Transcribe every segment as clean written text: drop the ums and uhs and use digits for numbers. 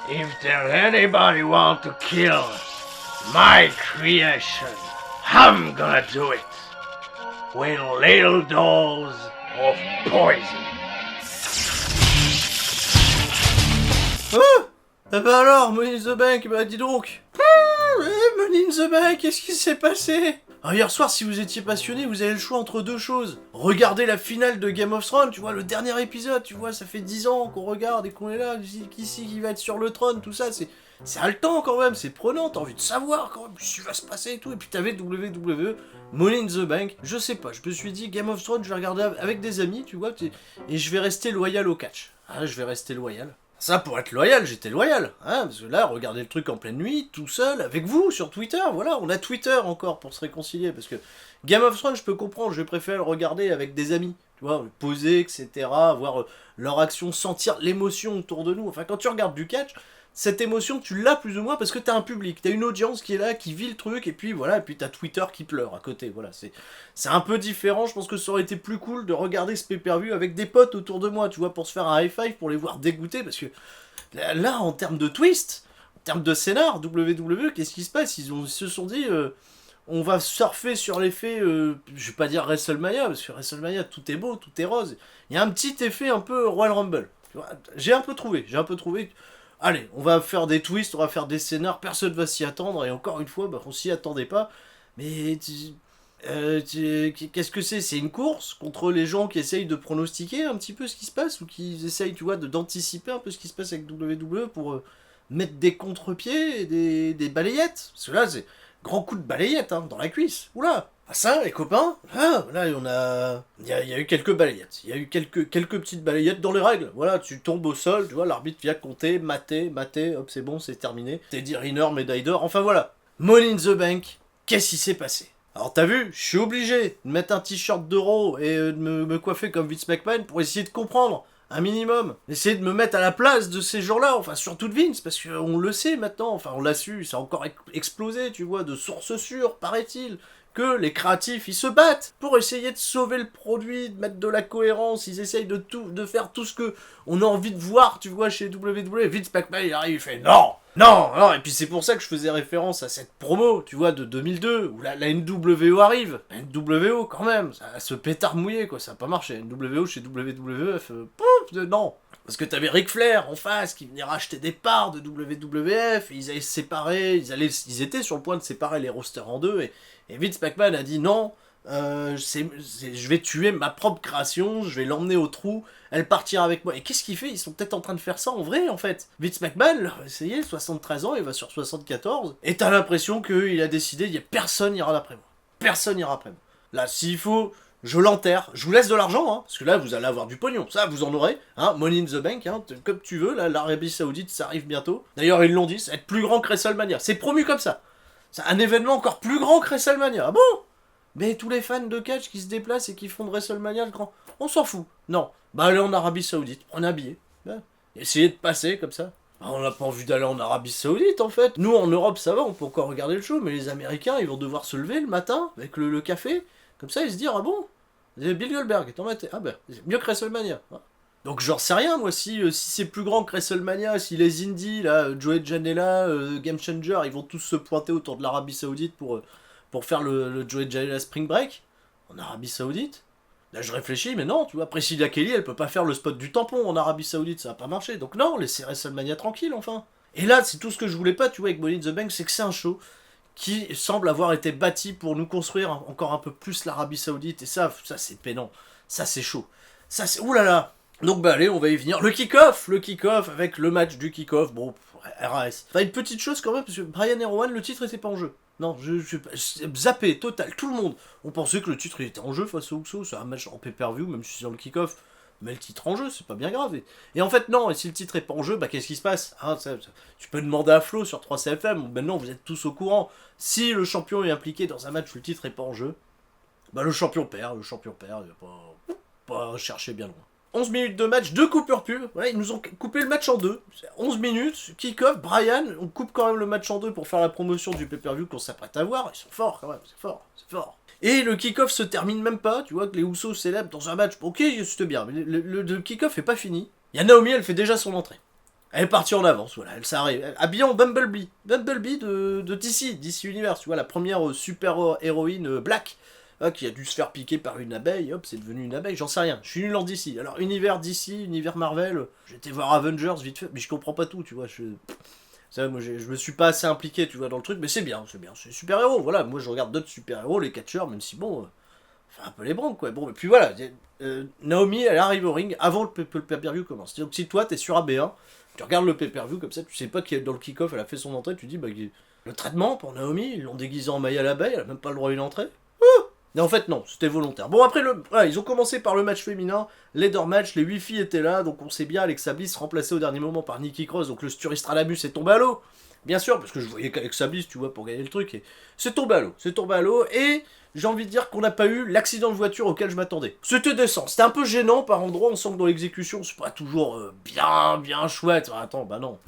If there's anybody want to kill my creation, I'm gonna do it with little dose of poison. Oh, ah bah alors, Money in the Bank, bah dis donc. Money in the Bank, qu'est-ce qui s'est passé? Hier soir, si vous étiez passionné, vous avez le choix entre deux choses. Regardez la finale de Game of Thrones, tu vois, le dernier épisode, tu vois, ça fait 10 ans qu'on regarde et qu'on est là, qui va être sur le trône, tout ça, c'est haletant quand même, c'est prenant, t'as envie de savoir quand même ce qui va se passer et tout. Et puis t'avais WWE, Money in the Bank, je sais pas, je me suis dit Game of Thrones, je vais regarder avec des amis, tu vois, et je vais rester loyal au catch. Ah, je vais rester loyal. Ça, pour être loyal, j'étais loyal, hein, parce que là, regardez le truc en pleine nuit, tout seul, avec vous, sur Twitter, voilà, on a Twitter encore pour se réconcilier, parce que Game of Thrones, je peux comprendre, je préfère le regarder avec des amis, tu vois, poser, etc., voir leur action, sentir l'émotion autour de nous, enfin, quand tu regardes du catch, cette émotion, tu l'as plus ou moins parce que t'as un public, t'as une audience qui est là, qui vit le truc, et puis voilà, et puis t'as Twitter qui pleure à côté, voilà, c'est un peu différent, je pense que ça aurait été plus cool de regarder ce pay-per-view avec des potes autour de moi, tu vois, pour se faire un high five, pour les voir dégoûter, parce que là, en termes de twist, en termes de scénar, WWE, qu'est-ce qui se passe? Ils se sont dit, on va surfer sur l'effet, je vais pas dire WrestleMania, parce que WrestleMania, tout est beau, tout est rose, il y a un petit effet un peu Royal Rumble, tu vois, j'ai un peu trouvé, allez, on va faire des twists, on va faire des scénars, personne va s'y attendre, et encore une fois, bah, on s'y attendait pas. Mais qu'est-ce que c'est? C'est une course contre les gens qui essayent de pronostiquer un petit peu ce qui se passe, ou qui essayent, tu vois, d'anticiper un peu ce qui se passe avec WWE pour mettre des contre-pieds et des balayettes. Parce que là, c'est grand coup de balayette hein, dans la cuisse. Oula! Ah ça, les copains, là on a... Il y a eu quelques balayettes, il y a eu quelques petites balayettes dans les règles, voilà, tu tombes au sol, tu vois, l'arbitre vient compter, mater, hop c'est bon, c'est terminé, Teddy Riner, médaille d'or, enfin voilà. Money in the Bank, qu'est-ce qui s'est passé? Alors t'as vu, je suis obligé de mettre un t-shirt d'euro et de me coiffer comme Vince McMahon pour essayer de comprendre un minimum, essayer de me mettre à la place de ces gens-là, enfin surtout de Vince, parce qu'on le sait maintenant, enfin on l'a su, ça a encore explosé, tu vois, de sources sûres, paraît-il, que les créatifs, ils se battent pour essayer de sauver le produit, de mettre de la cohérence, ils essayent de faire tout ce que on a envie de voir, tu vois, chez WWE. Vince McMahon, il arrive, il fait non, et puis c'est pour ça que je faisais référence à cette promo, tu vois, de 2002, où la NWO arrive. La NWO, quand même, ça se pétard mouillé, quoi, ça a pas marché. NWO chez WWF, non. Parce que t'avais Ric Flair en face qui venait racheter des parts de WWF, et ils allaient se séparer, ils étaient sur le point de séparer les rosters en deux, et Vince McMahon a dit non, je vais tuer ma propre création, je vais l'emmener au trou, elle partira avec moi. Et qu'est-ce qu'il fait? Ils sont peut-être en train de faire ça en vrai en fait. Vince McMahon, ça y est, 73 ans, il va sur 74, et t'as l'impression qu'il a décidé, personne ira après moi. Personne ira après moi. Là, s'il faut, je l'enterre, je vous laisse de l'argent, hein, parce que là, vous allez avoir du pognon, ça, vous en aurez, hein, Money in the Bank, hein, comme tu veux, là, l'Arabie Saoudite, ça arrive bientôt. D'ailleurs, ils l'ont dit, ça va être plus grand que WrestleMania, c'est promu comme ça. C'est un événement encore plus grand que WrestleMania, ah bon? Mais tous les fans de catch qui se déplacent et qui font de WrestleMania le grand, on s'en fout, non. Bah allez en Arabie Saoudite, prenez un billet, bah, essayez de passer comme ça. Bah, on n'a pas envie d'aller en Arabie Saoudite en fait. Nous en Europe ça va, on peut encore regarder le show, mais les Américains ils vont devoir se lever le matin avec le café, comme ça ils se disent ah bon, Bill Goldberg, t'en maté, ah bah mieux que WrestleMania. Donc j'en sais rien moi si c'est plus grand que WrestleMania, si les indies là, Joey Janela, Game Changer, ils vont tous se pointer autour de l'Arabie Saoudite pour faire le Joey Janela Spring Break en Arabie Saoudite. Là je réfléchis mais non, tu vois, Priscilla Kelly elle peut pas faire le spot du tampon en Arabie Saoudite, ça va pas marcher. Donc non, laissez WrestleMania tranquille enfin. Et là c'est tout ce que je voulais pas, tu vois, avec Money in the Bank, c'est que c'est un show qui semble avoir été bâti pour nous construire encore un peu plus l'Arabie Saoudite, et ça c'est pénant, ça c'est chaud, ça c'est... Oulala. Donc bah allez, on va y venir. Le kick-off avec le match du kick-off, bon, RAS. Enfin une petite chose quand même, parce que Brian et Rowan, le titre était pas en jeu. Non, je zappé, total, tout le monde. On pensait que le titre il était en jeu face au Uso, c'est un match en pay-per-view, même si c'est dans le kick-off. Mais le titre en jeu, c'est pas bien grave. Et en fait, non, et si le titre est pas en jeu, bah qu'est-ce qui se passe hein, tu peux demander à Flo sur 3CFM, maintenant vous êtes tous au courant. Si le champion est impliqué dans un match où le titre est pas en jeu, bah le champion perd, il va pas chercher bien loin. 11 minutes de match, 2 coupures pub. Voilà, ils nous ont coupé le match en deux. 11 minutes, kick-off, Brian, on coupe quand même le match en deux pour faire la promotion du pay-per-view qu'on s'apprête à voir. Ils sont forts quand même, c'est fort. Et le kick-off se termine même pas, tu vois, que les Usos célèbrent dans un match. Ok, c'était bien, mais le kick-off est pas fini. Il y a Naomi, elle fait déjà son entrée. Elle est partie en avance, voilà, elle s'arrive. Habillée en Bumblebee. Bumblebee de DC Universe, tu vois, la première super héroïne black. Qui a dû se faire piquer par une abeille, hop, c'est devenu une abeille, j'en sais rien. Je suis nul en DC. Alors, univers DC, univers Marvel, j'étais voir Avengers vite fait, mais je comprends pas tout, tu vois. Ça, moi, je me suis pas assez impliqué, tu vois, dans le truc, mais c'est bien, c'est super-héros, voilà. Moi, je regarde d'autres super-héros, les catcheurs, même si, bon, enfin, un peu les branques, quoi. Bon, et puis voilà, Naomi, elle arrive au ring avant le pay-per-view commence. Donc, si toi, t'es sur AB1, tu regardes le pay-per-view comme ça, tu sais pas qui est dans le kick-off, elle a fait son entrée, tu dis, bah, le traitement pour Naomi, ils l'ont déguisé en Maya l'abeille, elle a même pas le droit à une entrée. Mais en fait, non, c'était volontaire. Bon, après, voilà, ils ont commencé par le match féminin, leader match, les 8 filles étaient là, donc on sait bien, Alexa Bliss remplacée au dernier moment par Nikki Cross, donc le Sturistradamus est tombé à l'eau. Bien sûr, parce que je voyais qu'Alexa Bliss, tu vois, pour gagner le truc, et c'est tombé à l'eau, et j'ai envie de dire qu'on n'a pas eu l'accident de voiture auquel je m'attendais. C'était décent, c'était un peu gênant par endroits, on sent que dans l'exécution, c'est pas toujours bien chouette. Attends, bah non,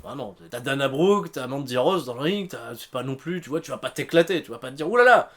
t'as Dana Brooke, t'as Mandy Rose dans le ring, c'est pas non plus, tu vois, tu vas pas t'éclater, tu vas pas te dire, oulala.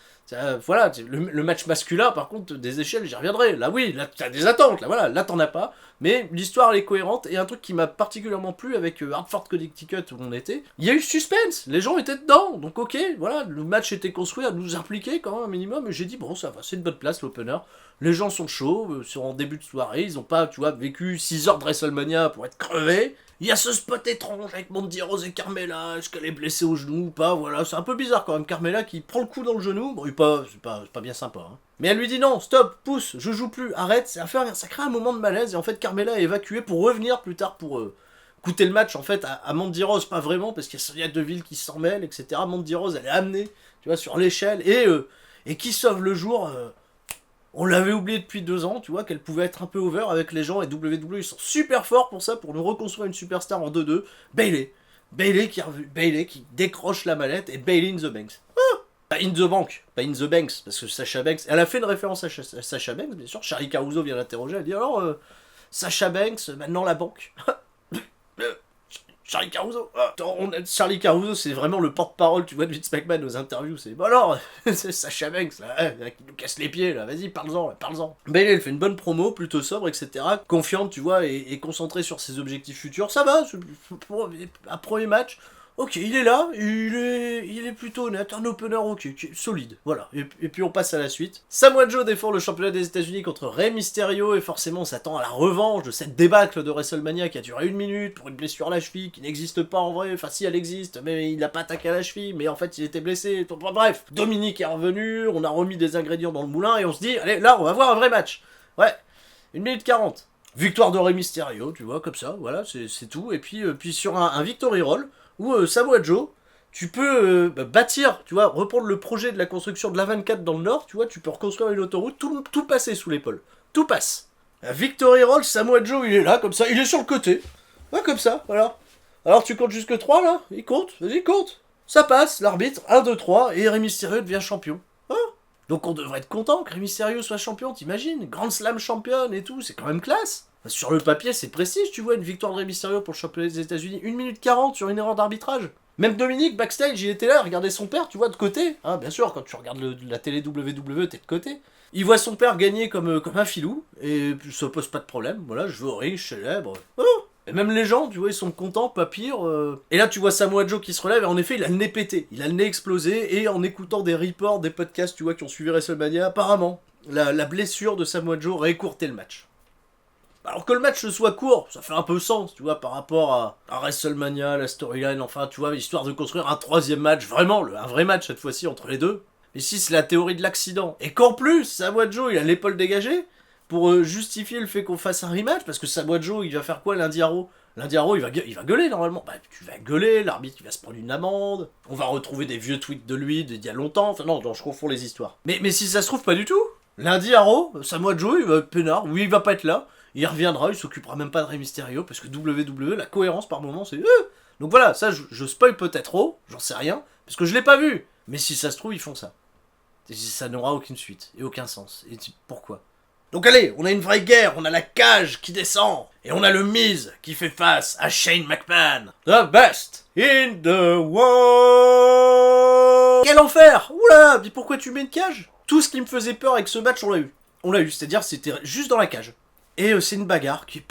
Voilà, le match masculin, par contre, des échelles, j'y reviendrai. Là, oui, là, t'as des attentes, là, voilà, là, t'en as pas. Mais l'histoire, elle est cohérente. Et un truc qui m'a particulièrement plu avec Hartford Connecticut, où on était, il y a eu suspense. Les gens étaient dedans. Donc, ok, voilà, le match était construit à nous impliquer quand même un minimum. Et j'ai dit, bon, ça va, c'est une bonne place, l'opener. Les gens sont chauds, sont en début de soirée. Ils ont pas, tu vois, vécu 6 heures de WrestleMania pour être crevés. Il y a ce spot étrange avec Mandy Rose et Carmella, est-ce qu'elle est blessée au genou ou pas, voilà, c'est un peu bizarre quand même, Carmella qui prend le coup dans le genou, bon, c'est pas bien sympa, hein. Mais elle lui dit non, stop, pousse, je joue plus, arrête, ça crée un moment de malaise, et en fait Carmella est évacuée pour revenir plus tard pour coûter le match, en fait, à Mandy Rose, pas vraiment, parce qu'il y a Sonya Deville qui s'en mêle, etc. Mandy Rose, elle est amenée, tu vois, sur l'échelle, et qui sauve le jour, on l'avait oublié depuis 2 ans, tu vois, qu'elle pouvait être un peu over avec les gens, et WWE, ils sont super forts pour ça, pour nous reconstruire une superstar en 2-2. Bayley qui décroche la mallette, et Bayley in the Banks. Pas in the bank, pas in the Banks, parce que Sasha Banks, elle a fait une référence à Sasha Banks, bien sûr, Charlie Caruso vient l'interroger, elle dit alors, Sasha Banks, maintenant la banque. Charlie Caruso, Charlie Caruso, c'est vraiment le porte-parole, tu vois, de Vince McMahon aux interviews. C'est bon alors, c'est Sasha Banks là, qui nous casse les pieds là. Vas-y, parle-en. Bayley, elle fait une bonne promo, plutôt sobre, etc. Confiante, tu vois, et concentrée sur ses objectifs futurs. Ça va, pour un premier match. Ok, il est là, il est plutôt honnête, un opener ok, solide, voilà. Et puis on passe à la suite. Samoa Joe défend le championnat des États-Unis contre Rey Mysterio, et forcément on s'attend à la revanche de cette débâcle de WrestleMania qui a duré 1 minute pour une blessure à la cheville qui n'existe pas en vrai. Enfin, si elle existe, mais il n'a pas attaqué à la cheville, mais en fait il était blessé. Bref, Dominique est revenu, on a remis des ingrédients dans le moulin, et on se dit, allez, là on va voir un vrai match. Ouais, 1 minute 40. Victoire de Rey Mysterio, tu vois, comme ça, voilà, c'est tout. Et puis sur un Victory Roll, où Samoa Joe, tu peux bâtir, tu vois, reprendre le projet de la construction de l'A24 dans le Nord, tu vois, tu peux reconstruire une autoroute, tout passer sous l'épaule. Tout passe. Victory Roll, Samoa Joe, il est là, comme ça, il est sur le côté. Ouais, comme ça, voilà. Alors tu comptes jusque 3, là? Il compte, vas-y, compte. Ça passe, l'arbitre, 1, 2, 3, et Rey Mysterio devient champion. Hein? Donc on devrait être content que Rey Mysterio soit champion, t'imagines? Grand Slam championne et tout, c'est quand même classe. Sur le papier, c'est prestige, tu vois, une victoire de Rey Mysterio pour le championnat des États-Unis, 1 minute 40 sur une erreur d'arbitrage. Même Dominique, backstage, il était là, regardait son père, tu vois, de côté. Hein, bien sûr, quand tu regardes la télé WWE, t'es de côté. Il voit son père gagner comme un filou, et ça pose pas de problème. Voilà, je veux au ring, je célèbre. Oh, et même les gens, tu vois, ils sont contents, pas pire. Et là, tu vois Samoa Joe qui se relève, et en effet, il a le nez pété. Il a le nez explosé, et en écoutant des reports, des podcasts, tu vois, qui ont suivi WrestleMania, apparemment, la blessure de Samoa Joe aurait écourté le match. Alors que le match soit court, ça fait un peu sens, tu vois, par rapport à WrestleMania, la storyline, enfin, tu vois, histoire de construire un 3e match, vraiment, un vrai match cette fois-ci entre les deux. Mais si c'est la théorie de l'accident, et qu'en plus, Samoa Joe, il a l'épaule dégagée, pour justifier le fait qu'on fasse un rematch, parce que Samoa Joe, il va faire quoi lundi à Raw? Lundi à Raw, il va gueuler normalement. Bah, tu vas gueuler, l'arbitre il va se prendre une amende, on va retrouver des vieux tweets de lui d'il y a longtemps, enfin non, je confonds les histoires. Mais si ça se trouve, pas du tout. Lundi à Raw, Samoa Joe, il va être peinard, oui, il va pas être là. Il reviendra, il s'occupera même pas de Rey Mysterio, parce que WWE, la cohérence par moment, c'est... Donc voilà, ça, je spoil peut-être trop, j'en sais rien, parce que je l'ai pas vu. Mais si ça se trouve, ils font ça. Et ça n'aura aucune suite, et aucun sens. Et pourquoi? Donc allez, on a une vraie guerre, on a la cage qui descend, et on a le Miz qui fait face à Shane McMahon. The best in the world. Quel enfer! Oula, mais pourquoi tu mets une cage? Tout ce qui me faisait peur avec ce match, on l'a eu. On l'a eu, c'est-à-dire c'était juste dans la cage. Et c'est une bagarre qui est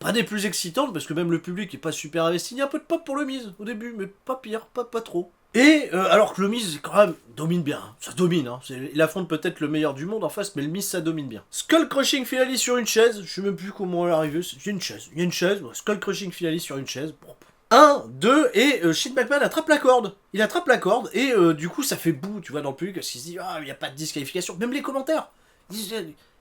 Pas des plus excitantes, parce que même le public est pas super investi. Il y a un peu de pop pour le Miz au début, mais pas pire, pas trop. Et alors que le Miz, quand même, domine bien. Ça domine, hein. Il affronte peut-être le meilleur du monde en face, mais le Miz, ça domine bien. Skull Crushing Finale sur une chaise. Je sais même plus comment elle est arrivée. Il y a une chaise. Skull Crushing Finale sur une chaise. 1, 2, et Shane McMahon attrape la corde. Il attrape la corde, et du coup, ça fait boue, tu vois, dans le public, parce qu'il se dit, ah, il n'y a pas de disqualification. Même les commentaires. Ils disent,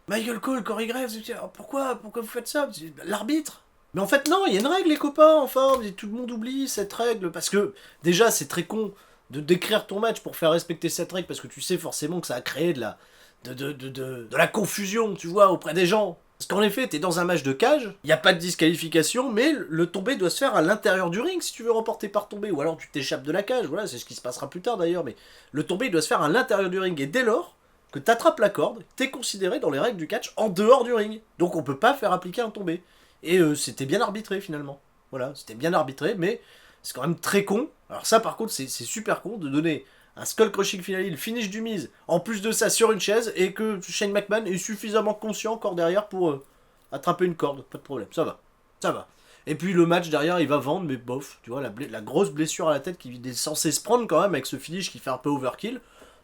Michael Cole, Corey Graves, pourquoi vous faites ça? L'arbitre. Mais en fait, non, il y a une règle, les copains, enfin, tout le monde oublie cette règle, parce que, déjà, c'est très con de décrire ton match pour faire respecter cette règle, parce que tu sais forcément que ça a créé de la confusion, tu vois, auprès des gens. Parce qu'en effet, t'es dans un match de cage, il n'y a pas de disqualification, mais le tombé doit se faire à l'intérieur du ring si tu veux remporter par tombé, ou alors tu t'échappes de la cage, voilà, c'est ce qui se passera plus tard d'ailleurs, mais le tombé doit se faire à l'intérieur du ring, et dès lors que t'attrapes la corde, t'es considéré dans les règles du catch en dehors du ring. Donc on peut pas faire appliquer un tombé. Et c'était bien arbitré finalement. Voilà, c'était bien arbitré, mais c'est quand même très con. Alors ça par contre, c'est super con de donner un Skull Crushing Finale, le finish du Miz, en plus de ça sur une chaise, et que Shane McMahon est suffisamment conscient encore derrière pour attraper une corde. Pas de problème, ça va. Ça va. Et puis le match derrière, il va vendre, mais bof, tu vois, la grosse blessure à la tête qui est censée se prendre quand même avec ce finish qui fait un peu overkill,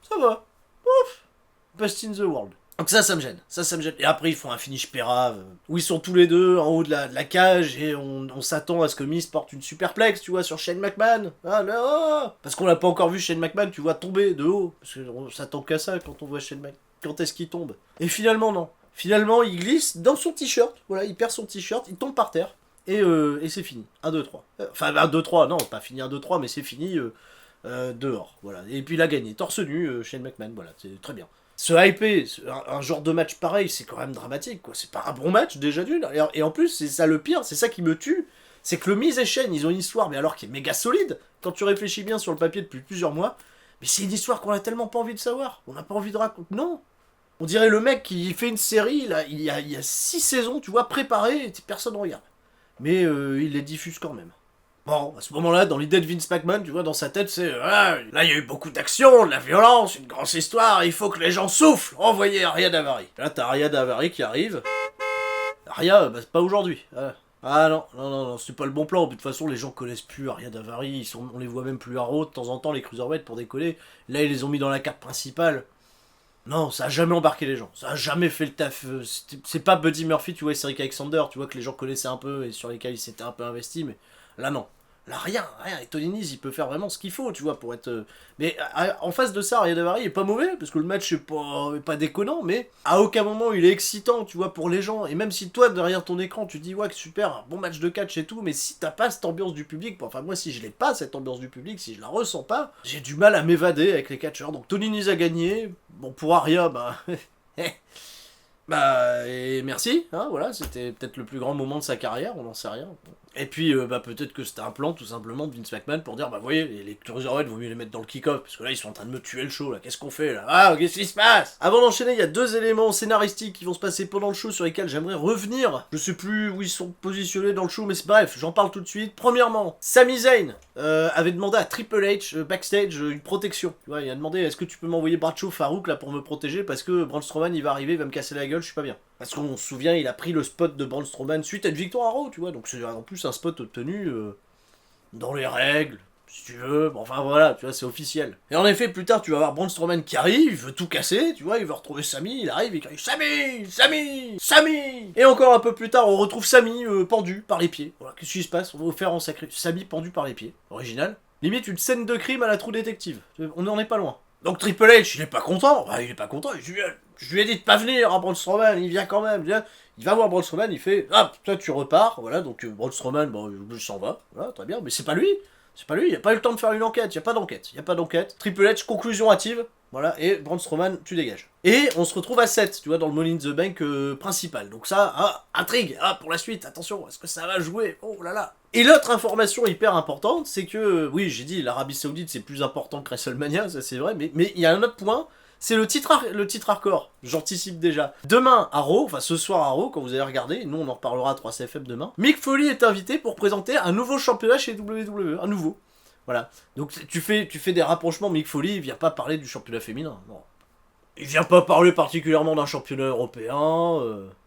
ça va. Ouf. Best in the world. Donc ça me gêne. Ça me gêne. Et après, ils font un finish pérave, où ils sont tous les deux en haut de la cage, et on s'attend à ce que Miz porte une superplex, tu vois, sur Shane McMahon. Ah là, parce qu'on l'a pas encore vu Shane McMahon, tu vois, tomber de haut. Parce qu'on s'attend qu'à ça quand on voit Shane McMahon. Quand est-ce qu'il tombe? Et finalement, non. Finalement, il glisse dans son t-shirt. Voilà, il perd son t-shirt, il tombe par terre. Et c'est fini. 1, 2, 3. Enfin, 1, 2, 3, non, pas fini 1, 2, 3, mais c'est fini dehors. Voilà. Et puis il a gagné. Torse nu, Shane McMahon, voilà, c'est très bien. Se hyper, un genre de match pareil, c'est quand même dramatique, quoi. C'est pas un bon match, déjà d'une. Et en plus, c'est ça le pire, c'est ça qui me tue. C'est que le Miz et Shane, ils ont une histoire, mais alors qui est méga solide, quand tu réfléchis bien sur le papier depuis plusieurs mois. Mais c'est une histoire qu'on a tellement pas envie de savoir. On n'a pas envie de raconter. Non. On dirait le mec qui fait une série, là, il y a 6 saisons, tu vois, préparées, et personne ne regarde. Mais il les diffuse quand même. Bon, à ce moment-là, dans l'idée de Vince McMahon, tu vois, dans sa tête, c'est là, il y a eu beaucoup d'action, de la violence, une grosse histoire, il faut que les gens soufflent. Envoyez Arya Daivari. Là, t'as Arya Daivari qui arrive. Arya, bah, c'est pas aujourd'hui. Ah non, c'est pas le bon plan. De toute façon, les gens connaissent plus Arya Daivari, on les voit même plus à Raw de temps en temps, les cruiserweights, pour décoller. Là, ils les ont mis dans la carte principale. Non, ça a jamais embarqué les gens. Ça a jamais fait le taf. C'est pas Buddy Murphy, tu vois, et Cedric Alexander, tu vois, que les gens connaissaient un peu et sur lesquels ils s'étaient un peu investis, mais là, non. Là, rien. Et Tony Nese, il peut faire vraiment ce qu'il faut, tu vois, pour être... Mais en face de ça, Arya Daivari est pas mauvais, parce que le match est pas déconnant, mais à aucun moment il est excitant, tu vois, pour les gens. Et même si toi, derrière ton écran, tu dis, ouais, super, un bon match de catch et tout, mais si t'as pas cette ambiance du public, enfin, moi, si je l'ai pas, cette ambiance du public, si je la ressens pas, j'ai du mal à m'évader avec les catcheurs. Donc Tony Nese a gagné. Bon, pour Arya, bah... Bah, et merci, hein, voilà, c'était peut-être le plus grand moment de sa carrière, on n'en sait rien. Et puis, bah, peut-être que c'était un plan, tout simplement, de Vince McMahon pour dire, bah, vous voyez, les cruiserweights, vaut mieux les mettre dans le kick-off, parce que là, ils sont en train de me tuer le show, là, qu'est-ce qu'on fait, là? Ah, qu'est-ce qui se passe? Avant d'enchaîner, il y a 2 éléments scénaristiques qui vont se passer pendant le show sur lesquels j'aimerais revenir. Je sais plus où ils sont positionnés dans le show, mais bref, j'en parle tout de suite. Premièrement, Sami Zayn avait demandé à Triple H, backstage, une protection. Tu vois, il a demandé, est-ce que tu peux m'envoyer Bradshaw Farouk, là, pour me protéger, parce que Braun Strowman, il va arriver, il va me casser la gueule, je suis pas bien. Parce qu'on se souvient, il a pris le spot de Braun Strowman suite à une victoire à Raw, tu vois, donc c'est en plus un spot obtenu dans les règles, si tu veux, bon, enfin voilà, tu vois, c'est officiel. Et en effet, plus tard, tu vas voir Braun Strowman qui arrive, il veut tout casser, tu vois, il veut retrouver Sami, il arrive, il crie « Sami, Sami, Sami !» Et encore un peu plus tard, on retrouve Sami pendu par les pieds. Voilà, qu'est-ce qui se passe? On va vous faire en sacré... Sami pendu par les pieds, original. Limite une scène de crime à la True Detective, on n'en est pas loin. Donc Triple H, il est pas content, il est pas content, je lui ai dit de pas venir à Braun Strowman, il vient quand même, il va voir Braun Strowman, il fait, ah, toi tu repars, voilà, donc Braun Strowman, bon, il s'en va, voilà, très bien, mais c'est pas lui, il a pas eu le temps de faire une enquête, il y a pas d'enquête, Triple H, conclusion hâtive, voilà, et Braun Strowman, tu dégages. Et on se retrouve à 7, tu vois, dans le Money in the Bank principal, donc ça, intrigue, pour la suite, attention, est-ce que ça va jouer, oh là là. Et l'autre information hyper importante, c'est que, oui, j'ai dit, l'Arabie Saoudite c'est plus important que WrestleMania, ça c'est vrai, mais il y a un autre point, c'est le titre hardcore, j'anticipe déjà. Demain à Raw, enfin ce soir à Raw, quand vous allez regarder, nous on en reparlera à 3CFM demain, Mick Foley est invité pour présenter un nouveau championnat chez WWE, un nouveau. Voilà, donc tu fais des rapprochements, Mick Foley, il vient pas parler du championnat féminin, non. Il vient pas parler particulièrement d'un championnat européen.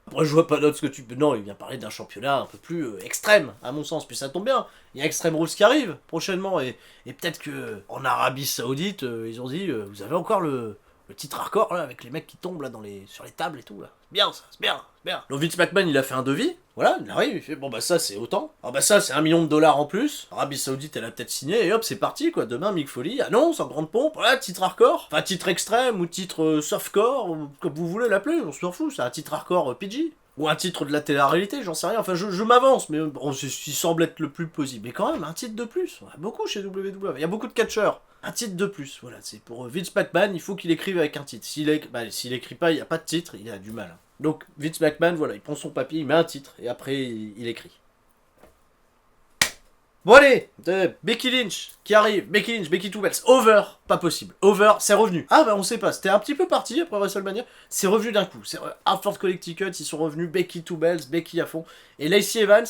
Après, je vois pas d'autre ce que tu peux. Non, il vient parler d'un championnat un peu plus extrême, à mon sens. Puis ça tombe bien. Il y a Extreme Rules qui arrive prochainement. Et peut-être que en Arabie Saoudite, ils ont dit vous avez encore le titre hardcore là, avec les mecs qui tombent là sur les tables et tout là. C'est bien ça, c'est bien, c'est bien. Donc Vince McMahon il a fait un devis, voilà, il arrive, il fait bon bah ça c'est autant. Ah bah ça c'est $1 million en plus. Arabie Saoudite elle a peut-être signé et hop c'est parti quoi. Demain Mick Foley annonce en grande pompe, voilà, titre hardcore, enfin titre extrême ou titre softcore, comme vous voulez l'appeler, on s'en fout, c'est un titre hardcore PG. Ou un titre de la télé-réalité, j'en sais rien. Enfin, je m'avance, mais bon, ce qui semble être le plus plausible. Mais quand même, un titre de plus. On a beaucoup chez WWE. Il y a beaucoup de catcheurs. Un titre de plus. Voilà, c'est pour Vince McMahon, il faut qu'il écrive avec un titre. S'il écrit pas, il n'y a pas de titre, il a du mal. Donc, Vince McMahon, voilà, il prend son papier, il met un titre, et après, il écrit. Bon allez, Becky Lynch qui arrive, Becky Two Belts, over, pas possible, over, c'est revenu. Ah bah on sait pas, c'était un petit peu parti après WrestleMania, c'est revenu d'un coup, c'est Hartford Connecticut, ils sont revenus, Becky Two Belts, Becky à fond, et Lacey Evans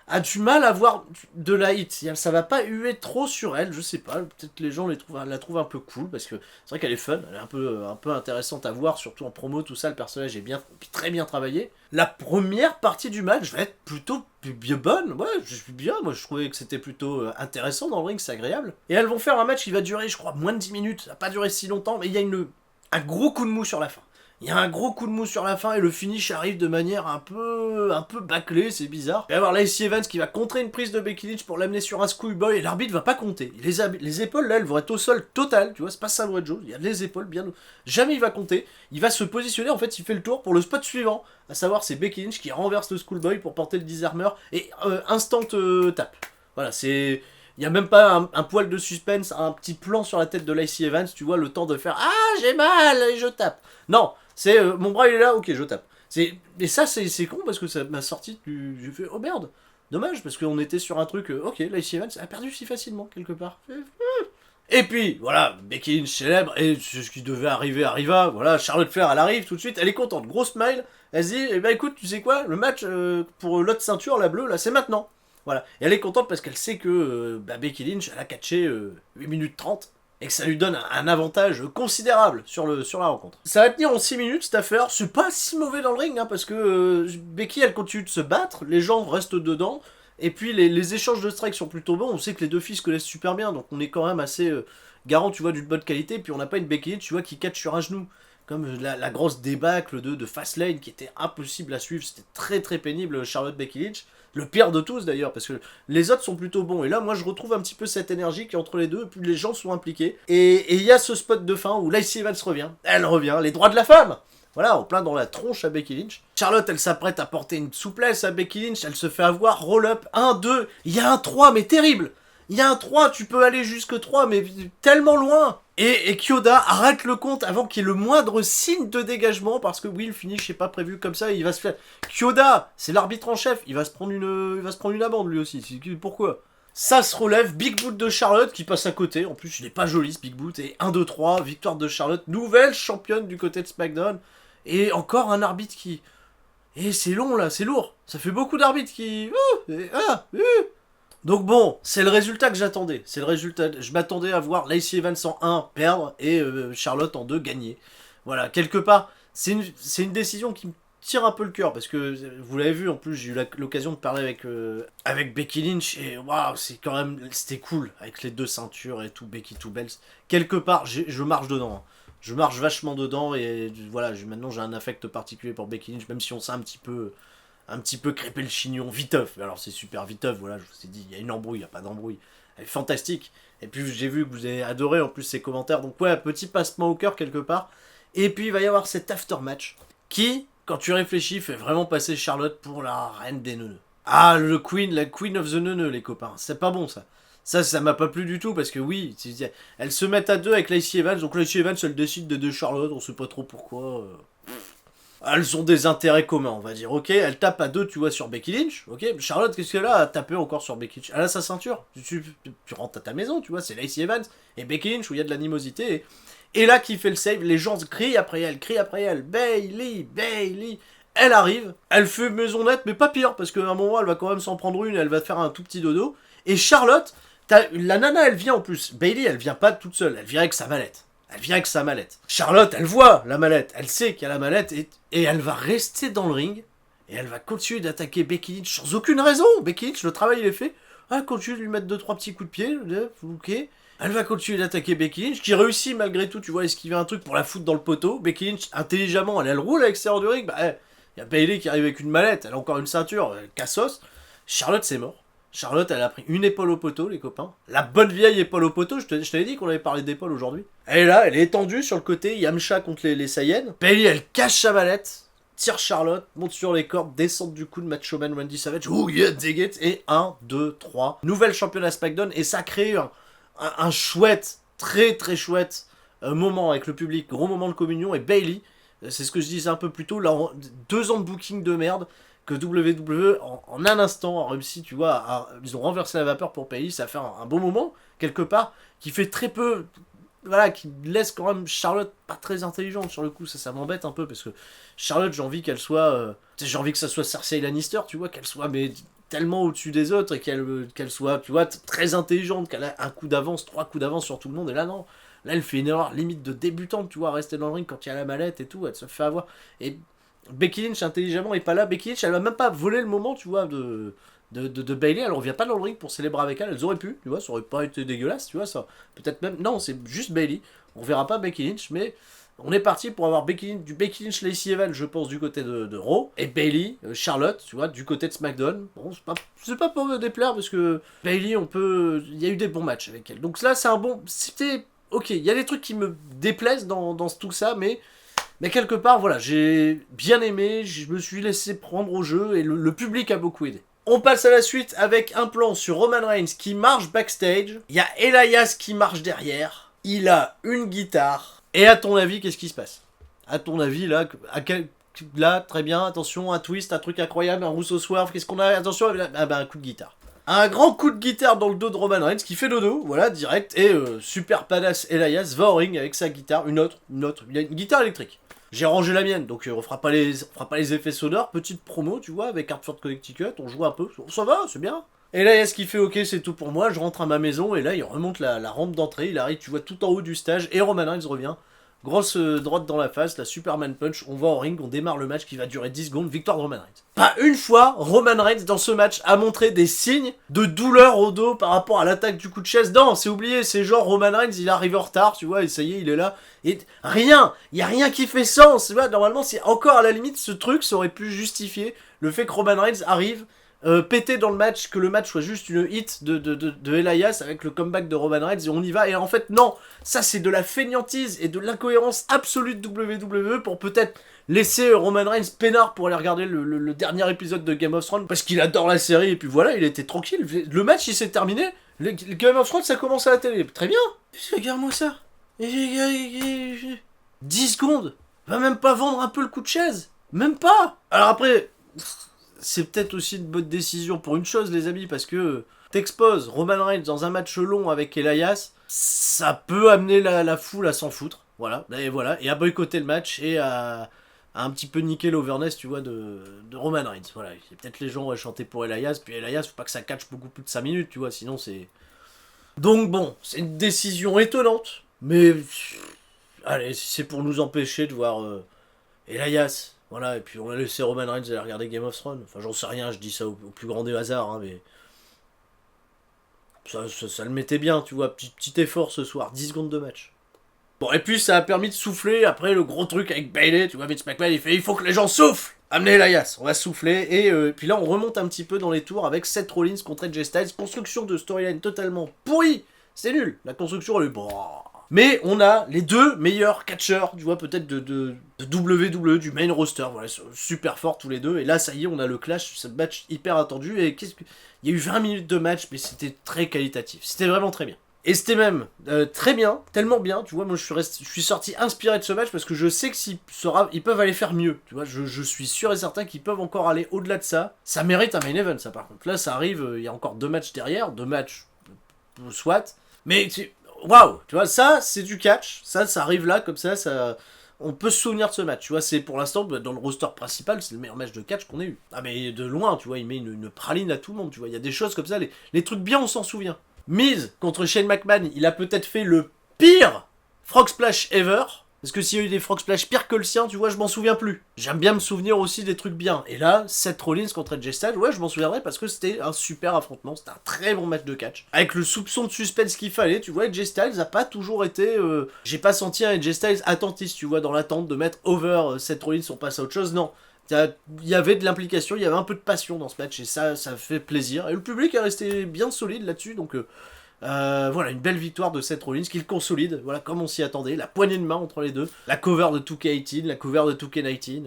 a du mal à voir de la hit, ça va pas huer trop sur elle, je sais pas, peut-être les gens la trouvent un peu cool, parce que c'est vrai qu'elle est fun, elle est un peu intéressante à voir, surtout en promo, tout ça, le personnage est très bien travaillé. La première partie du match va être plutôt bien bonne, ouais, je suis bien, moi je trouvais que c'était plutôt intéressant dans le ring, c'est agréable. Et elles vont faire un match qui va durer, je crois, moins de 10 minutes, ça va pas durer si longtemps, mais il y a un gros coup de mou sur la fin. Il y a un gros coup de mou sur la fin et le finish arrive de manière un peu bâclée, c'est bizarre. Il va y avoir Lacey Evans qui va contrer une prise de Becky Lynch pour l'amener sur un schoolboy et l'arbitre va pas compter. Les épaules là, elles vont être au sol total, tu vois, c'est pas Samoa Joe, il y a les épaules bien... Jamais il va compter, il va se positionner, en fait il fait le tour pour le spot suivant, à savoir c'est Becky Lynch qui renverse le schoolboy pour porter le disarmer et instant tape. Voilà, c'est... Il n'y a même pas un poil de suspense, un petit plan sur la tête de Lacey Evans, tu vois, le temps de faire « Ah, j'ai mal et je tape !» Non, c'est mon bras il est là, ok, je tape. Et ça, c'est con parce que ça m'a sorti du... J'ai fait « Oh merde !» Dommage, parce qu'on était sur un truc, ok, Lacey Evans a perdu si facilement, quelque part. Et puis, voilà, Becky Lynch célèbre, et ce qui devait arriver arriva, voilà, Charlotte Flair, elle arrive tout de suite, elle est contente, grosse smile, elle se dit, eh ben écoute, tu sais quoi, le match pour l'autre ceinture, la bleue, là, c'est maintenant. Voilà, et elle est contente parce qu'elle sait que Becky Lynch, elle a catché 8 minutes 30, et que ça lui donne un avantage considérable sur la rencontre. Ça va tenir en 6 minutes cette affaire, c'est pas si mauvais dans le ring, hein, parce que Becky, elle continue de se battre, les gens restent dedans, et puis les échanges de strikes sont plutôt bons, on sait que les deux filles se connaissent super bien, donc on est quand même assez garant, tu vois, d'une bonne qualité, puis on n'a pas une Becky Lynch, tu vois, qui catch sur un genou. Comme la grosse débâcle de Fastlane qui était impossible à suivre, c'était très très pénible, Charlotte Becky Lynch. Le pire de tous d'ailleurs, parce que les autres sont plutôt bons. Et là, moi, je retrouve un petit peu cette énergie qui est entre les deux, et puis les gens sont impliqués. Et il y a ce spot de fin où Lacey Evans revient. Elle revient, les droits de la femme. Voilà, en plein dans la tronche à Becky Lynch. Charlotte, elle s'apprête à porter une souplesse à Becky Lynch. Elle se fait avoir, roll-up, 1, 2. Il y a un 3, mais terrible. Il y a un 3, tu peux aller jusque 3, mais tellement loin. Et Kyoda arrête le compte avant qu'il y ait le moindre signe de dégagement, parce que oui, le finish n'est pas prévu comme ça, il va se faire... Kyoda, c'est l'arbitre en chef, il va se prendre une amende lui aussi, pourquoi ? Ça se relève, Big Boot de Charlotte qui passe à côté, en plus il n'est pas joli ce Big Boot, et 1, 2, 3, victoire de Charlotte, nouvelle championne du côté de SmackDown, et encore un arbitre qui... Et c'est long là, c'est lourd, ça fait beaucoup d'arbitres qui... Donc bon, c'est le résultat que j'attendais. C'est le résultat. Je m'attendais à voir Lacey Evans en 1 perdre et Charlotte en 2 gagner. Voilà, quelque part, c'est une décision qui me tire un peu le cœur parce que vous l'avez vu, en plus j'ai eu l'occasion de parler avec Becky Lynch et waouh, c'était cool avec les deux ceintures et tout, Becky Two Belts. Quelque part, je marche dedans. Hein. Je marche vachement dedans et voilà, maintenant j'ai un affect particulier pour Becky Lynch, même si on sait un petit peu crêper le chignon, viteuf. Alors c'est super viteuf, voilà, je vous ai dit, il y a une embrouille, il n'y a pas d'embrouille. Elle est fantastique. Et puis j'ai vu que vous avez adoré en plus ses commentaires, donc ouais, petit passement au cœur quelque part. Et puis il va y avoir cet aftermatch qui, quand tu réfléchis, fait vraiment passer Charlotte pour la reine des neuneux. Ah, la queen of the neuneux, les copains, c'est pas bon ça. Ça m'a pas plu du tout parce que oui, elles se mettent à deux avec Lacey Evans, donc Lacey Evans elle décide d'aider Charlotte, on sait pas trop pourquoi. Elles ont des intérêts communs, on va dire. Ok, elle tape à deux, tu vois, sur Becky Lynch. Ok, Charlotte, qu'est-ce qu'elle a à taper encore sur Becky Lynch ? Elle a sa ceinture. Tu rentres à ta maison, tu vois, c'est Lacey Evans et Becky Lynch où il y a de l'animosité. Et là, qui fait le save, les gens crient après elle. Bayley. Elle arrive, elle fait maisonnette, mais pas pire, parce qu'à un moment, elle va quand même s'en prendre une, elle va faire un tout petit dodo. Et Charlotte, la nana, elle vient en plus. Bayley, elle vient pas toute seule, elle vient avec sa mallette. Elle vient avec sa mallette. Charlotte, elle voit la mallette, elle sait qu'il y a la mallette et elle va rester dans le ring et elle va continuer d'attaquer Becky Lynch sans aucune raison. Becky Lynch, le travail il est fait. Elle continue de lui mettre 2-3 petits coups de pied, ok. Elle va continuer d'attaquer Becky Lynch, qui réussit malgré tout, tu vois, à esquiver un truc pour la foutre dans le poteau. Becky Lynch, intelligemment, elle roule à l'extérieur du ring. Bah, y a Bayley qui arrive avec une mallette, elle a encore une ceinture, cassos. Charlotte, c'est mort. Charlotte, elle a pris une épaule au poteau, les copains. La bonne vieille épaule au poteau, je t'avais dit qu'on avait parlé d'épaule aujourd'hui. Elle est là, elle est étendue sur le côté, Yamcha contre les Saiyans. Bayley, elle cache sa mallette, tire Charlotte, monte sur les cordes, descente du coup de Macho Man Randy Savage. Oh yeah, dig it. Et 1, 2, 3. Nouvelle championne à SmackDown, et ça crée un chouette, très très chouette moment avec le public, gros moment de communion. Et Bayley, c'est ce que je disais un peu plus tôt, là, 2 ans de booking de merde, que WWE, en un instant, a réussi, tu vois, ils ont renversé la vapeur pour Bayley, ça fait un bon moment, quelque part, qui fait très peu, voilà, qui laisse quand même Charlotte pas très intelligente sur le coup, ça m'embête un peu, parce que Charlotte, j'ai envie qu'elle soit, j'ai envie que ça soit Cersei Lannister, tu vois, qu'elle soit, mais tellement au-dessus des autres, et qu'elle soit, tu vois, très intelligente, qu'elle a un coup d'avance, 3 coups d'avance sur tout le monde, et là, non. Là, elle fait une erreur limite de débutante, tu vois, rester dans le ring quand il y a la mallette et tout, elle se fait avoir. Et Becky Lynch, intelligemment, est pas là. Becky Lynch, elle va même pas voler le moment, tu vois, de Bayley. Elle revient pas dans le ring pour célébrer avec elle. Elles auraient pu, tu vois, ça aurait pas été dégueulasse, tu vois, ça. Peut-être même. Non, c'est juste Bayley. On verra pas Becky Lynch, mais on est parti pour avoir du Becky Lynch Lacey Evans, je pense, du côté de Raw. Et Bayley, Charlotte, tu vois, du côté de SmackDown. Bon, c'est pas pour me déplaire, parce que Bayley, il y a eu des bons matchs avec elle. Donc là, c'est un bon. C'était. Ok, il y a des trucs qui me déplaisent dans tout ça, mais quelque part, voilà, j'ai bien aimé, je me suis laissé prendre au jeu, et le public a beaucoup aidé. On passe à la suite avec un plan sur Roman Reigns qui marche backstage, il y a Elias qui marche derrière, il a une guitare, et à ton avis, qu'est-ce qui se passe? À ton avis, là, très bien, attention, un twist, un truc incroyable, un Rousseau Swerve, qu'est-ce qu'on a? Attention, un coup de guitare. Un grand coup de guitare dans le dos de Roman Reigns qui fait dodo, voilà, direct, et super badass Elias va au ring avec sa guitare, une autre, il y a une guitare électrique. J'ai rangé la mienne, donc on fera pas les effets sonores, petite promo, tu vois, avec Hartford Connecticut, on joue un peu, ça va, c'est bien. Elias qui fait ok, c'est tout pour moi, je rentre à ma maison, et là il remonte la rampe d'entrée, il arrive, tu vois, tout en haut du stage, et Roman Reigns revient. Grosse droite dans la face, la Superman Punch, on va au ring, on démarre le match qui va durer 10 secondes, victoire de Roman Reigns. Pas une fois, Roman Reigns dans ce match a montré des signes de douleur au dos par rapport à l'attaque du coup de chaise. Non, c'est oublié, c'est genre Roman Reigns, il arrive en retard, tu vois, et ça y est, il est là. Et rien, il y a rien qui fait sens, tu vois, normalement, c'est encore à la limite, ce truc, ça aurait pu justifier le fait que Roman Reigns arrive péter dans le match, que le match soit juste une hit de Elias avec le comeback de Roman Reigns et on y va. Et en fait, non, ça c'est de la fainéantise et de l'incohérence absolue de WWE pour peut-être laisser Roman Reigns peinard pour aller regarder le dernier épisode de Game of Thrones parce qu'il adore la série et puis voilà, il était tranquille. Le match il s'est terminé, le Game of Thrones ça commence à la télé. Très bien, regarde-moi ça. 10 secondes, va même pas vendre un peu le coup de chaise, même pas. Alors après. C'est peut-être aussi une bonne décision pour une chose, les amis, parce que t'exposes Roman Reigns dans un match long avec Elias, ça peut amener la foule à s'en foutre. Voilà, et à boycotter le match et à un petit peu niquer l'overness, tu vois, de Roman Reigns. Voilà, peut-être les gens auraient chanté pour Elias, puis Elias, faut pas que ça catche beaucoup plus de 5 minutes, tu vois, sinon c'est. Donc bon, c'est une décision étonnante, mais. Allez, si c'est pour nous empêcher de voir Elias. Voilà, et puis on a laissé Roman Reigns aller regarder Game of Thrones. Enfin, j'en sais rien, je dis ça au plus grand des hasards, hein, mais. Ça le mettait bien, tu vois, petit effort ce soir, 10 secondes de match. Bon, et puis ça a permis de souffler après le gros truc avec Bayley, tu vois, Vince McMahon, il fait il faut que les gens soufflent. Amenez Elias, on va souffler, et puis là on remonte un petit peu dans les tours avec Seth Rollins contre AJ Styles, construction de storyline totalement pourrie, c'est nul, la construction elle est bon. Mais on a les deux meilleurs catcheurs, tu vois, peut-être de WWE, du main roster, voilà, super forts tous les deux, et là ça y est, on a le clash, ce match hyper attendu, et il y a eu 20 minutes de match, mais c'était très qualitatif, c'était vraiment très bien. Et c'était même très bien, tellement bien, tu vois, moi je suis sorti inspiré de ce match parce que je sais que ils peuvent aller faire mieux, tu vois, je suis sûr et certain qu'ils peuvent encore aller au-delà de ça. Ça mérite un main event, ça par contre. Là ça arrive, il y a encore 2 matchs derrière, 2 matchs, soit, mais waouh, tu vois, ça c'est du catch, ça arrive là, comme ça, on peut se souvenir de ce match, tu vois, c'est pour l'instant, dans le roster principal, c'est le meilleur match de catch qu'on ait eu. Ah mais de loin, tu vois, il met une praline à tout le monde, tu vois, il y a des choses comme ça, les trucs bien on s'en souvient. Miz contre Shane McMahon, il a peut-être fait le pire Frog Splash ever. Parce que s'il y a eu des Frog Splash pires que le sien, tu vois, je m'en souviens plus. J'aime bien me souvenir aussi des trucs bien. Et là, Seth Rollins contre AJ Styles, ouais, je m'en souviendrai parce que c'était un super affrontement. C'était un très bon match de catch. Avec le soupçon de suspense qu'il fallait, tu vois, AJ Styles a pas toujours été... J'ai pas senti un AJ Styles attentiste, tu vois, dans l'attente de mettre over Seth Rollins, on passe à autre chose. Non. Il y avait de l'implication, il y avait un peu de passion dans ce match et ça fait plaisir. Et le public est resté bien solide là-dessus, donc... voilà, une belle victoire de Seth Rollins qui le consolide, voilà, comme on s'y attendait, la poignée de main entre les deux, la cover de 2K18, la cover de 2K19,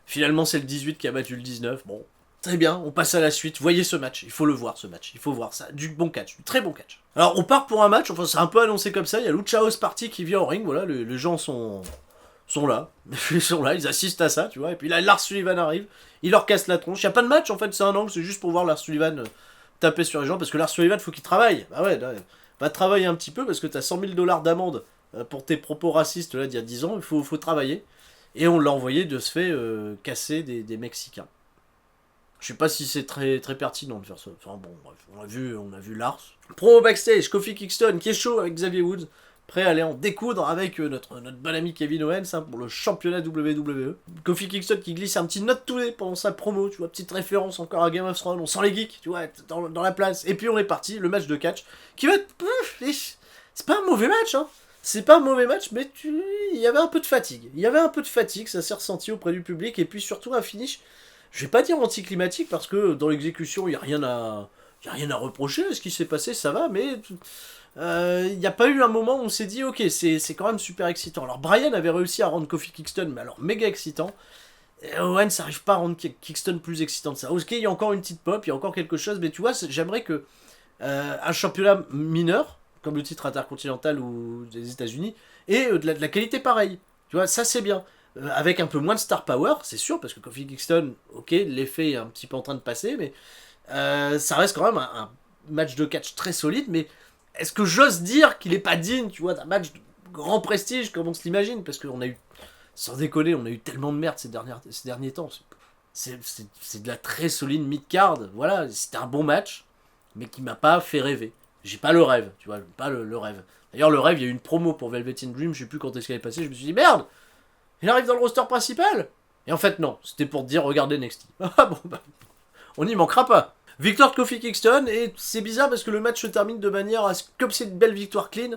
finalement c'est le 18 qui a battu le 19, bon, très bien, on passe à la suite, voyez ce match, il faut le voir ce match, il faut voir ça, du bon catch, du très bon catch. Alors on part pour un match, enfin c'est un peu annoncé comme ça, il y a Lucha House Party qui vient au ring, voilà, les gens sont là, ils assistent à ça, tu vois, et puis là Lars Sullivan arrive, il leur casse la tronche, il n'y a pas de match en fait, c'est un angle, c'est juste pour voir Lars Sullivan... taper sur les gens parce que Lars Sullivan faut qu'il travaille. Bah ouais, va travailler un petit peu parce que t'as 100 000 $ d'amende pour tes propos racistes là d'il y a 10 ans, il faut travailler. Et on l'a envoyé de se fait casser des Mexicains. Je sais pas si c'est très, très pertinent de faire ça. Enfin bon, bref, on a vu Lars. Promo backstage, Kofi Kingston qui est chaud avec Xavier Woods. Prêt à aller en découdre avec notre bon ami Kevin Owens hein, pour le championnat WWE. Kofi Kingston qui glisse un petit note to pendant sa promo, tu vois, petite référence encore à Game of Thrones, on sent les geeks, tu vois, dans la place. Et puis on est parti, le match de catch, qui va être... C'est pas un mauvais match, hein. C'est pas un mauvais match, mais il y avait un peu de fatigue. Il y avait un peu de fatigue, ça s'est ressenti auprès du public, et puis surtout un finish, je vais pas dire anticlimatique, parce que dans l'exécution, il y a rien à reprocher, ce qui s'est passé, ça va, mais... Il n'y a pas eu un moment où on s'est dit ok c'est quand même super excitant. Alors Brian avait réussi à rendre Kofi Kingston mais alors méga excitant. Et Owens n'arrive pas à rendre Kingston plus excitant de ça. Ok, il y a encore une petite pop, il y a encore quelque chose, mais tu vois j'aimerais que un championnat mineur comme le titre intercontinental ou des États-Unis ait de la qualité pareille. Tu vois ça c'est bien. Avec un peu moins de star power, c'est sûr, parce que Kofi Kingston, ok, l'effet est un petit peu en train de passer, mais ça reste quand même un match de catch très solide, mais est-ce que j'ose dire qu'il est pas digne, tu vois, d'un match de grand prestige comme on se l'imagine? Parce qu'on a eu, sans déconner, on a eu tellement de merde ces derniers temps. C'est de la très solide mid-card, voilà, c'était un bon match, mais qui m'a pas fait rêver. J'ai pas le rêve, tu vois, pas le rêve. D'ailleurs, le rêve, il y a eu une promo pour Velvet in Dream, je sais plus quand est-ce qu'elle est passée, je me suis dit, merde, il arrive dans le roster principal. Et en fait, non, c'était pour te dire, regardez NXT. Ah bon, bah, on n'y manquera pas. Victoire de Kofi Kingston, et c'est bizarre parce que le match se termine de manière à ce comme c'est une belle victoire clean,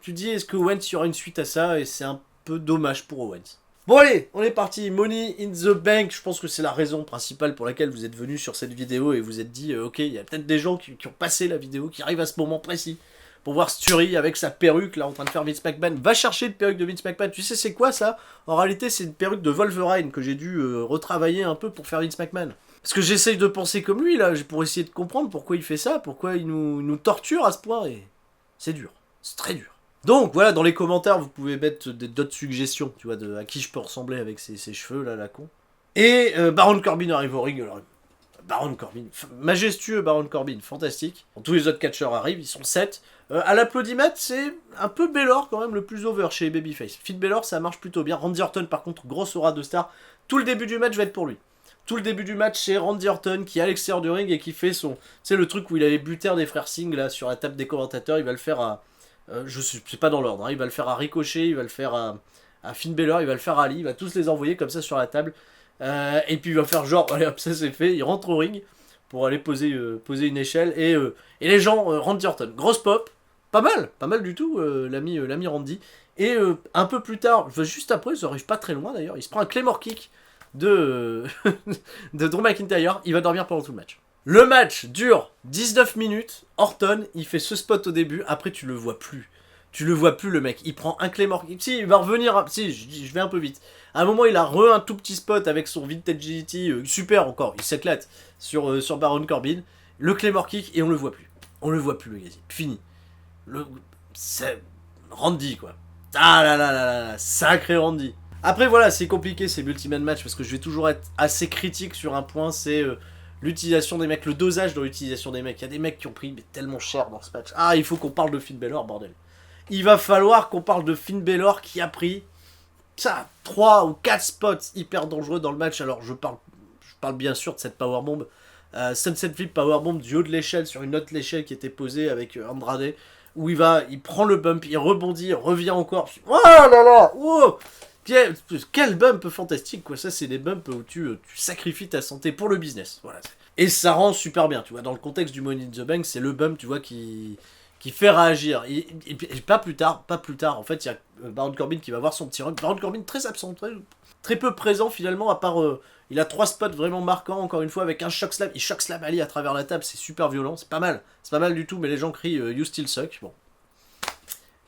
tu te dis est-ce que Owens y aura une suite à ça, et c'est un peu dommage pour Owens. Bon allez, on est parti, Money in the Bank, je pense que c'est la raison principale pour laquelle vous êtes venu sur cette vidéo et vous êtes dit ok, il y a peut-être des gens qui ont passé la vidéo, qui arrivent à ce moment précis, pour voir Sturry avec sa perruque là en train de faire Vince McMahon. Va chercher une perruque de Vince McMahon, tu sais c'est quoi ça? En réalité c'est une perruque de Wolverine que j'ai dû retravailler un peu pour faire Vince McMahon. Parce que j'essaye de penser comme lui, là, pour essayer de comprendre pourquoi il fait ça, pourquoi il nous torture à ce point, et c'est dur, c'est très dur. Donc voilà, dans les commentaires, vous pouvez mettre d'autres suggestions, tu vois, à qui je peux ressembler avec ces cheveux, là, la con. Et Baron Corbin arrive au ring, alors, Baron Corbin, majestueux Baron Corbin, fantastique. Tous les autres catcheurs arrivent, ils sont 7. À l'applaudimètre, c'est un peu Baylor quand même le plus over chez les Babyface. Finn Baylor, ça marche plutôt bien. Randy Orton, par contre, grosse aura de star. Tout le début du match va être pour lui. Tout le début du match, c'est Randy Orton qui est à l'extérieur du ring et qui fait son... Tu sais, le truc où il avait buté un des frères Singh, là, sur la table des commentateurs, il va le faire à... je sais pas dans l'ordre, hein, il va le faire à Ricochet, il va le faire à Finn Balor, il va le faire à Ali, il va tous les envoyer comme ça sur la table. Et puis il va faire genre, allez hop, ça c'est fait, il rentre au ring pour aller poser une échelle. Et les gens, Randy Orton, grosse pop, pas mal du tout, l'ami Randy. Et un peu plus tard, juste après, ça arrive pas très loin d'ailleurs, il se prend un Claymore Kick de Drew McIntyre, il va dormir pendant tout le match. Le match dure 19 minutes, Orton, il fait ce spot au début, après tu le vois plus. Tu le vois plus le mec, il prend un Claymore, si il va revenir, si je vais un peu vite. À un moment il a un tout petit spot avec son Vintage GT, super encore, il s'éclate sur Baron Corbin. Le Claymore Kick et on le voit plus. On le voit plus le gars, fini. C'est Randy quoi. Ah là là là là, sacré Randy. Après voilà, c'est compliqué ces multi-man match parce que je vais toujours être assez critique sur un point, c'est l'utilisation des mecs, le dosage dans l'utilisation des mecs. Il y a des mecs qui ont pris mais tellement cher dans ce match. Ah, il faut qu'on parle de Finn Balor, bordel. Il va falloir qu'on parle de Finn Balor qui a pris ça, 3 ou 4 spots hyper dangereux dans le match. Alors je parle bien sûr de cette powerbomb, Sunset Flip powerbomb du haut de l'échelle sur une autre échelle qui était posée avec Andrade. où il prend le bump, il rebondit, il revient encore. Oh là là, oh quel bump fantastique, quoi. Ça, c'est des bumps où tu sacrifies ta santé pour le business. Voilà. Et ça rend super bien, tu vois. Dans le contexte du Money in the Bank, c'est le bump, tu vois, qui fait réagir. Et pas plus tard, en fait, il y a Baron Corbin qui va voir son petit run. Baron Corbin très absent, très peu présent finalement, à part... il a 3 spots vraiment marquants, encore une fois, avec un shock slam. Il shock slam Ali à travers la table, c'est super violent, c'est pas mal. C'est pas mal du tout, mais les gens crient You still suck. Bon.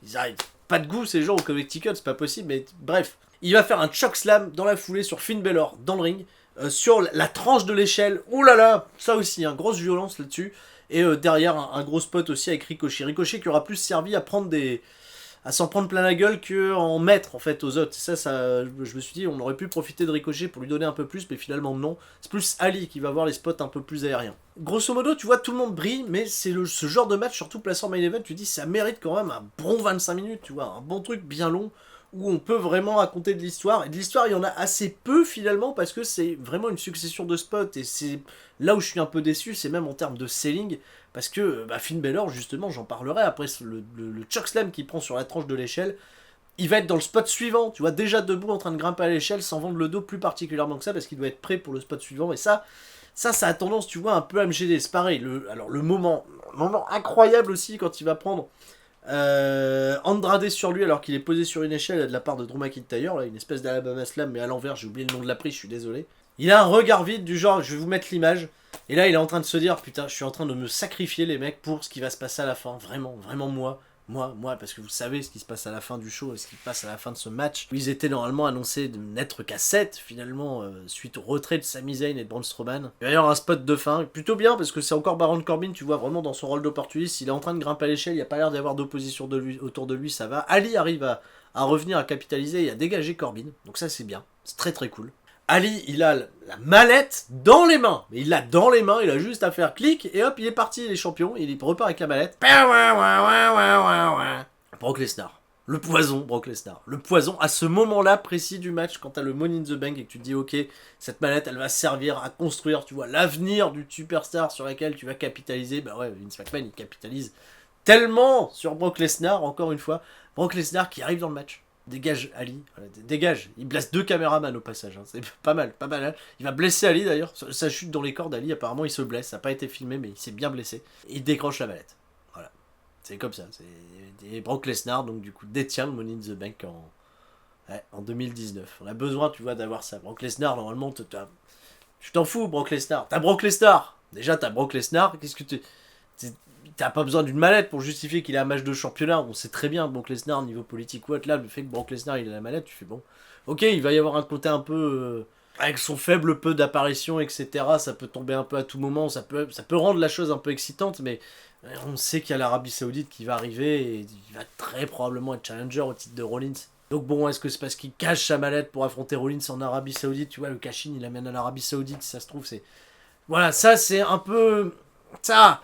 Ils arrivent. Pas de goût, ces gens au Connecticut, c'est pas possible, mais bref. Il va faire un choke slam dans la foulée sur Finn Balor, dans le ring, sur la tranche de l'échelle. Ouh là là, ça aussi, grosse violence là-dessus. Et derrière, un gros spot aussi avec Ricochet. Ricochet qui aura plus servi à s'en prendre plein la gueule qu'en mettre en fait aux autres. Ça, je me suis dit, on aurait pu profiter de Ricochet pour lui donner un peu plus, mais finalement non. C'est plus Ali qui va avoir les spots un peu plus aériens. Grosso modo, tu vois, tout le monde brille, mais c'est ce genre de match, surtout placé en main event, tu dis, ça mérite quand même un bon 25 minutes, tu vois, un bon truc bien long, où on peut vraiment raconter de l'histoire. Et de l'histoire, il y en a assez peu finalement, parce que c'est vraiment une succession de spots, et c'est là où je suis un peu déçu, c'est même en termes de selling, parce que Finn Balor, justement, j'en parlerai, après le chokeslam qu'il prend sur la tranche de l'échelle, il va être dans le spot suivant, tu vois, déjà debout en train de grimper à l'échelle, sans vendre le dos plus particulièrement que ça, parce qu'il doit être prêt pour le spot suivant, et ça a tendance, tu vois, un peu à me gêner. C'est pareil, le moment incroyable aussi, quand il va prendre Andrade sur lui, alors qu'il est posé sur une échelle de la part de Drew McIntyre, là, une espèce d'Alabama Slam, mais à l'envers, j'ai oublié le nom de la prise, je suis désolé. Il a un regard vide du genre, je vais vous mettre l'image, et là il est en train de se dire, putain, je suis en train de me sacrifier les mecs pour ce qui va se passer à la fin, vraiment, vraiment moi, parce que vous savez ce qui se passe à la fin du show, et ce qui se passe à la fin de ce match. Ils étaient normalement annoncés de n'être qu'à 7, finalement, suite au retrait de Sami Zayn et de Braun Strowman. D'ailleurs, un spot de fin, plutôt bien, parce que c'est encore Baron Corbin, tu vois, vraiment dans son rôle d'opportuniste, il est en train de grimper à l'échelle, il n'y a pas l'air d'y avoir d'opposition autour de lui, ça va. Ali arrive à revenir, à capitaliser et à dégager Corbin, donc ça c'est bien, c'est très très cool. Ali, il a la mallette dans les mains. Mais il l'a dans les mains, il a juste à faire clic, et hop, il est parti, il est champion, il repart avec la mallette. Brock Lesnar. Le poison, Brock Lesnar. Le poison, à ce moment-là précis du match, quand t'as le Money in the Bank et que tu te dis, ok, cette mallette, elle va servir à construire, tu vois, l'avenir du superstar sur laquelle tu vas capitaliser. Bah ouais, Vince McMahon, il capitalise tellement sur Brock Lesnar, encore une fois. Brock Lesnar qui arrive dans le match. Dégage Ali, voilà, dégage. Il blesse 2 caméramans au passage, c'est pas mal. Il va blesser Ali d'ailleurs, ça chute dans les cordes d'Ali, apparemment il se blesse, ça n'a pas été filmé mais il s'est bien blessé. Il décroche la mallette, voilà. C'est comme ça, et Brock Lesnar donc du coup détient le Money in the Bank en 2019. On a besoin, tu vois, d'avoir ça. Brock Lesnar, normalement, tu t'en fous, Brock Lesnar. T'as Brock Lesnar, déjà t'as Brock Lesnar, qu'est-ce que t'as pas besoin d'une mallette pour justifier qu'il a un match de championnat. On sait très bien, Brock Lesnar, niveau politique ou autre, là, le fait que Brock Lesnar il a la mallette, tu fais bon. Ok, il va y avoir un côté un peu. Avec son faible peu d'apparition, etc., ça peut tomber un peu à tout moment, ça peut rendre la chose un peu excitante, mais on sait qu'il y a l'Arabie Saoudite qui va arriver et il va très probablement être challenger au titre de Rollins. Donc bon, est-ce que c'est parce qu'il cache sa mallette pour affronter Rollins en Arabie Saoudite? Tu vois, le cash-in, il amène à l'Arabie Saoudite, si ça se trouve, c'est. Voilà, ça c'est un peu. Ça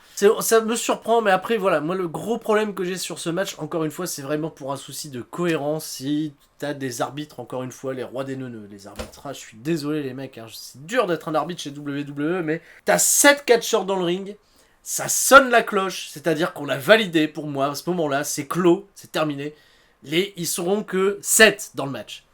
me surprend, mais après, voilà, moi, le gros problème que j'ai sur ce match, encore une fois, c'est vraiment pour un souci de cohérence. Si t'as des arbitres, encore une fois, les rois des neuneux, les arbitrages, je suis désolé, les mecs, c'est dur d'être un arbitre chez WWE, mais t'as 7 catcheurs dans le ring, ça sonne la cloche, c'est-à-dire qu'on l'a validé pour moi, à ce moment-là, c'est clos, c'est terminé. Ils seront que 7 dans le match.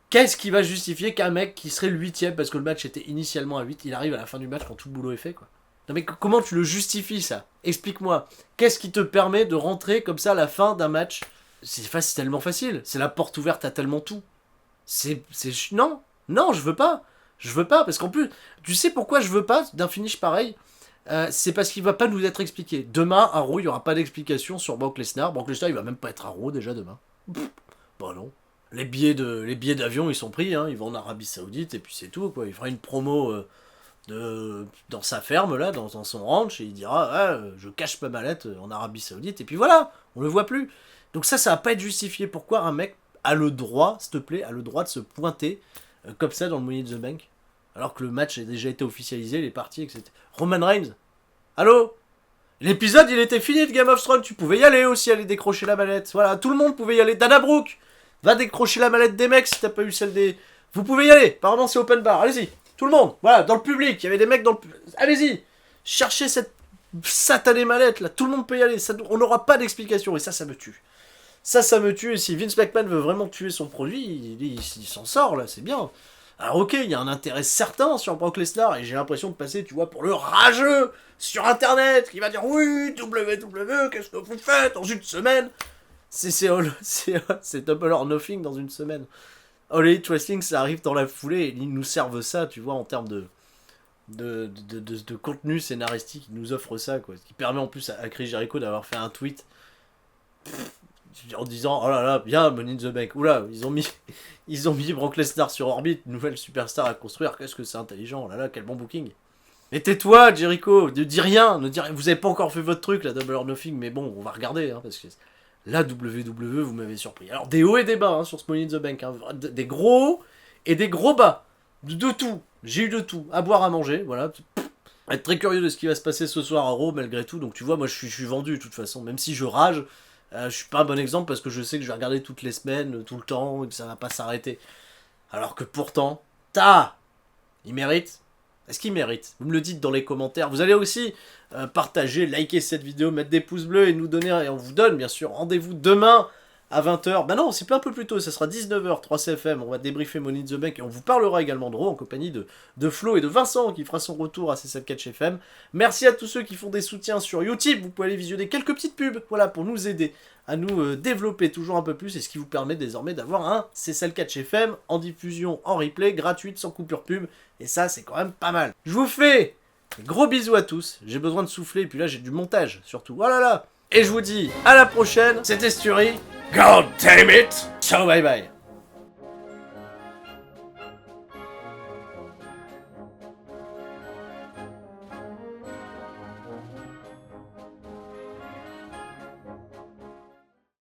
Qu'est-ce qui va justifier qu'un mec qui serait le 8ème, parce que le match était initialement à 8, il arrive à la fin du match quand tout le boulot est fait, quoi. Non mais comment tu le justifies ça? Explique-moi. Qu'est-ce qui te permet de rentrer comme ça à la fin d'un match? C'est tellement facile. C'est la porte ouverte à tellement tout. Non, je veux pas. Je veux pas, parce qu'en plus, tu sais pourquoi je veux pas d'un finish pareil? C'est parce qu'il va pas nous être expliqué. Demain, à Raw, il y aura pas d'explication sur Brock Lesnar. Brock Lesnar, il va même pas être à Raw déjà demain. Bah non. Les billets d'avion, ils sont pris, hein. Ils vont en Arabie Saoudite et puis c'est tout, quoi. Il fera une promo... dans sa ferme là, dans son ranch, et il dira je cache ma mallette en Arabie Saoudite, et puis voilà, on le voit plus. Donc ça va pas être justifié. Pourquoi un mec a le droit, s'il te plaît, a le droit de se pointer comme ça dans le Money in the Bank, alors que le match a déjà été officialisé, il est parti, etc. Roman Reigns, allô? L'épisode il était fini de Game of Thrones, tu pouvais y aller aussi, aller décrocher la mallette, voilà, tout le monde pouvait y aller. Dana Brooke, va décrocher la mallette des mecs si t'as pas eu celle des... Vous pouvez y aller, apparemment c'est open bar, allez-y. Tout le monde, voilà, dans le public, il y avait des mecs dans le public. Allez-y, cherchez cette satanées mallettes, là, tout le monde peut y aller, on n'aura pas d'explication, et ça me tue. Ça me tue, et si Vince McMahon veut vraiment tuer son produit, il s'en sort, là, c'est bien. Alors ok, il y a un intérêt certain sur Brock Lesnar, et j'ai l'impression de passer, tu vois, pour le rageux sur Internet, qui va dire « Oui, WWE, qu'est-ce que vous faites dans une semaine ?» C'est Double or Nothing dans une semaine. All Elite Wrestling, ça arrive dans la foulée, et ils nous servent ça, tu vois, en termes de contenu scénaristique, ils nous offrent ça, quoi. Ce qui permet en plus à Chris Jericho d'avoir fait un tweet en disant « Oh là là, bien, Money in the Bank. Oula, ils ont mis Brock Lesnar sur orbite, nouvelle superstar à construire. Qu'est-ce que c'est intelligent. Oh là là, quel bon booking. » Mais tais-toi, Jericho, ne dis rien. Vous avez pas encore fait votre truc, la Double or Nothing, mais bon, on va regarder, hein, parce que la WWE, vous m'avez surpris. Alors, des hauts et des bas hein, sur ce Money in the Bank. Hein, des gros hauts et des gros bas. De tout. J'ai eu de tout. À boire, à manger, voilà. Être très curieux de ce qui va se passer ce soir à Raw, malgré tout. Donc, tu vois, moi, je suis vendu, de toute façon. Même si je rage, je suis pas un bon exemple parce que je sais que je vais regarder toutes les semaines, tout le temps, et que ça va pas s'arrêter. Alors que pourtant, il mérite. Est-ce qu'il mérite? Vous me le dites dans les commentaires. Vous allez aussi partager, liker cette vidéo, mettre des pouces bleus et nous donner, et on vous donne bien sûr rendez-vous demain à 20h. Bah non, c'est pas un peu plus tôt, ça sera 19h, 3CFM, on va débriefer Money in the Bank et on vous parlera également de Raw en compagnie de Flo et de Vincent qui fera son retour à C7 Catch FM. Merci à tous ceux qui font des soutiens sur YouTube, vous pouvez aller visionner quelques petites pubs, voilà, pour nous aider à nous développer toujours un peu plus et ce qui vous permet désormais d'avoir un C7 Catch FM en diffusion, en replay, gratuite, sans coupure pub, et ça c'est quand même pas mal. Je vous fais gros bisous à tous, j'ai besoin de souffler, et puis là j'ai du montage surtout, oh là là. Et je vous dis à la prochaine, c'était Stury. God damn it! Ciao, bye bye!